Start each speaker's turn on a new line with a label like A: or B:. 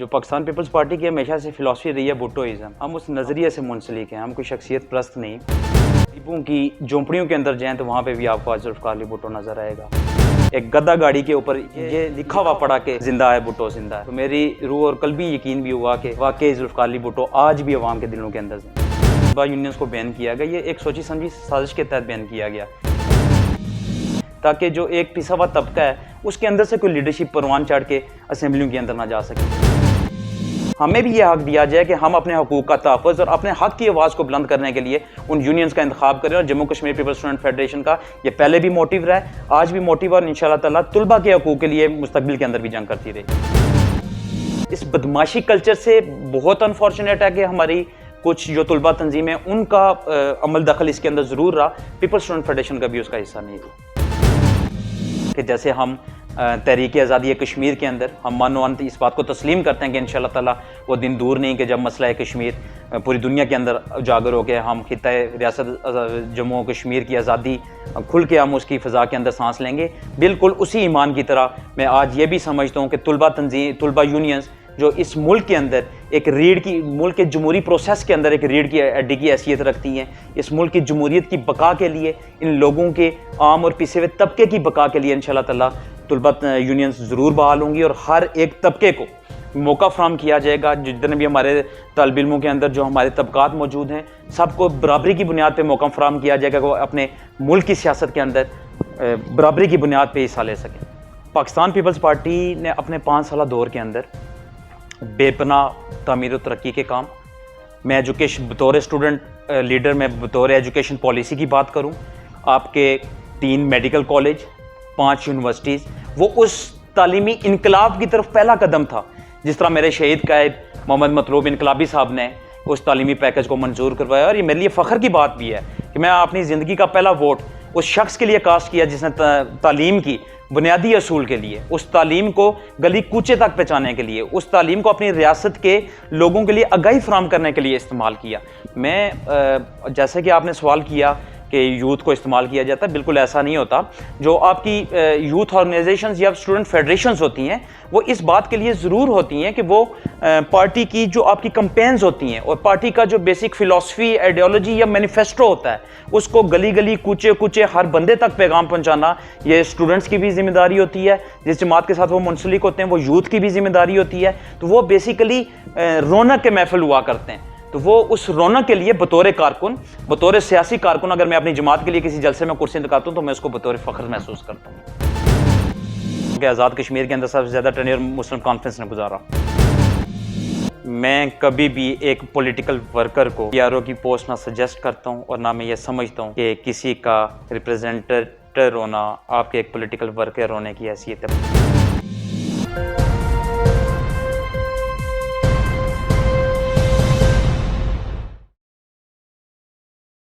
A: जो Pakistan peoples party की हमेशा से फ़िलासफ़ी रही है भुट्टोइज़्म, हम उस नज़रिए से मुंसलिक हैं, हम कोई शख्सियत परस्त नहीं। गरीबों की झोंपड़ियों के अंदर जाएँ तो वहाँ पे भी आपको आज ज़ुल्फ़िकार अली भुट्टो नज़र आएगा। एक गद्दा गाड़ी के ऊपर ये लिखा हुआ पड़ा कि जिंदा है भुट्टो जिंदा है, तो मेरी रूह और कल भी यकीन भी हुआ कि वाकई ज़ुल्फ़िकार अली भुट्टो आज भी अवाम के दिलों के अंदर है। यूनियंस को बैन किया गया, ये एक सोची समझी साजिश के तहत बैन किया गया ताकि जो एक पिसा हुआ तबका है उसके अंदर से कोई लीडरशिप परवान चढ़ के असेंबलियों के अंदर ना जा सके। हमें भी ये हक दिया जाए कि हम अपने हकूक़ का तहफ़्फ़ुज़ और अपने हक़ की आवाज़ को बुलंद करने के लिए उन यूनियंस का इंतखाब करें। और Jammu Kashmir people's student federation का ये पहले भी मोटिव रहा है, आज भी मोटिव, और इंशाअल्लाह ताला तुलबा के हकूक़ के लिए मुस्तक़बिल के अंदर भी जंग करती रही। इस बदमाशी कल्चर से बहुत अनफॉर्चुनेट है कि हमारी कुछ जो तुलबा तंजीम है उनका अमल दखल इसके अंदर ज़रूर रहा, पीपल्स स्टूडेंट फेडरेशन का भी उसका हिस्सा नहीं था। कि जैसे हम तहरीक आज़ादी कश्मीर के अंदर हम मानो-अनत इस बात को तस्लीम करते हैं कि इंशाअल्लाह ताला वो दिन दूर नहीं कि जब मसला कश्मीर पूरी दुनिया के अंदर उजागर हो गया, हम खित्ता रियासत जम्मू कश्मीर की आज़ादी खुल के हम उसकी फ़ज़ा के अंदर सांस लेंगे। बिल्कुल उसी ईमान की तरह मैं आज ये भी समझता हूँ कि तुलबा यूनियंस जो इस मुल्क के अंदर एक रीढ़ की, मुल्क के जमहूरी प्रोसेस के अंदर एक रीढ़ की हड्डी की हैसियत रखती हैं, इस मुल्क की जमहूरियत की बका के लिए, इन लोगों के आम और पिसे हुए तबके की बका के लिए इंशाअल्लाह ताला तुलबा यूनियंस ज़रूर बहाल होंगी और हर एक तबके को मौका फराहम किया जाएगा। जितने भी हमारे तालिब इल्मों के अंदर जो हमारे तबकात मौजूद हैं, सबको बराबरी की बुनियाद पर मौका फराहम किया जाएगा कि वो अपने मुल्क की सियासत के अंदर बराबरी की बुनियाद पर हिस्सा ले सकें। पाकिस्तान पीपल्स पार्टी ने अपने 5 साल दौर के अंदर बेपनाह तामीर और तरक्की के काम, मैं एजुकेशन बतौर स्टूडेंट लीडर, मैं बतौर एजुकेशन पॉलिसी की बात करूं, आपके 3 मेडिकल कॉलेज, 5 यूनिवर्सिटीज़, वो उस तालीमी इनकलाब की तरफ पहला कदम था। जिस तरह मेरे शहीद कायद मोहम्मद मतलूब इनकलाबी साहब ने उस तालीमी पैकेज को मंजूर करवाया, और ये मेरे लिए फ़ख्र की बात भी है कि मैं अपनी ज़िंदगी का पहला वोट उस शख्स के लिए कास्ट किया जिसने तालीम की बुनियादी असूल के लिए, उस तालीम को गली कूचे तक पहुँचाने के लिए, उस तालीम को अपनी रियासत के लोगों के लिए आगाही फराहम करने के लिए इस्तेमाल किया। मैं जैसे कि आपने सवाल किया कि यूथ को इस्तेमाल किया जाता है, बिल्कुल ऐसा नहीं होता। जो आपकी यूथ ऑर्गेनाइजेशंस या स्टूडेंट फेडरेशंस होती हैं वो इस बात के लिए ज़रूर होती हैं कि वो पार्टी की जो आपकी कैंपेन्स होती हैं और पार्टी का जो बेसिक फ़िलासफ़ी, आइडियोलॉजी या मैनिफेस्टो होता है उसको गली गली कूचे कूचे हर बंदे तक पैगाम पहुँचाना, ये स्टूडेंट्स की भी जिम्मेदारी होती है। जिस जमात के साथ वो मुंसलिक होते हैं वो यूथ की भी जिम्मेदारी होती है। तो वो बेसिकली रौनक के महफिल हुआ करते हैं, तो वो उस रौनक के लिए बतौर कारकुन, बतौर सियासी कारकुन, अगर मैं अपनी जमात के लिए किसी जलसे में कुर्सी दिखाता हूँ तो मैं उसको बतौर फ़ख्र महसूस करता हूँ कि आज़ाद कश्मीर के अंदर सबसे ज़्यादा टेन्योर मुस्लिम कॉन्फ्रेंस ने गुजारा। मैं कभी भी एक पॉलिटिकल वर्कर को पीआरओ की पोस्ट ना सजेस्ट करता हूँ और ना मैं ये समझता हूँ कि किसी का रिप्रेजेंटेटिव होना आपके एक पॉलिटिकल वर्कर होने की हैसियत है।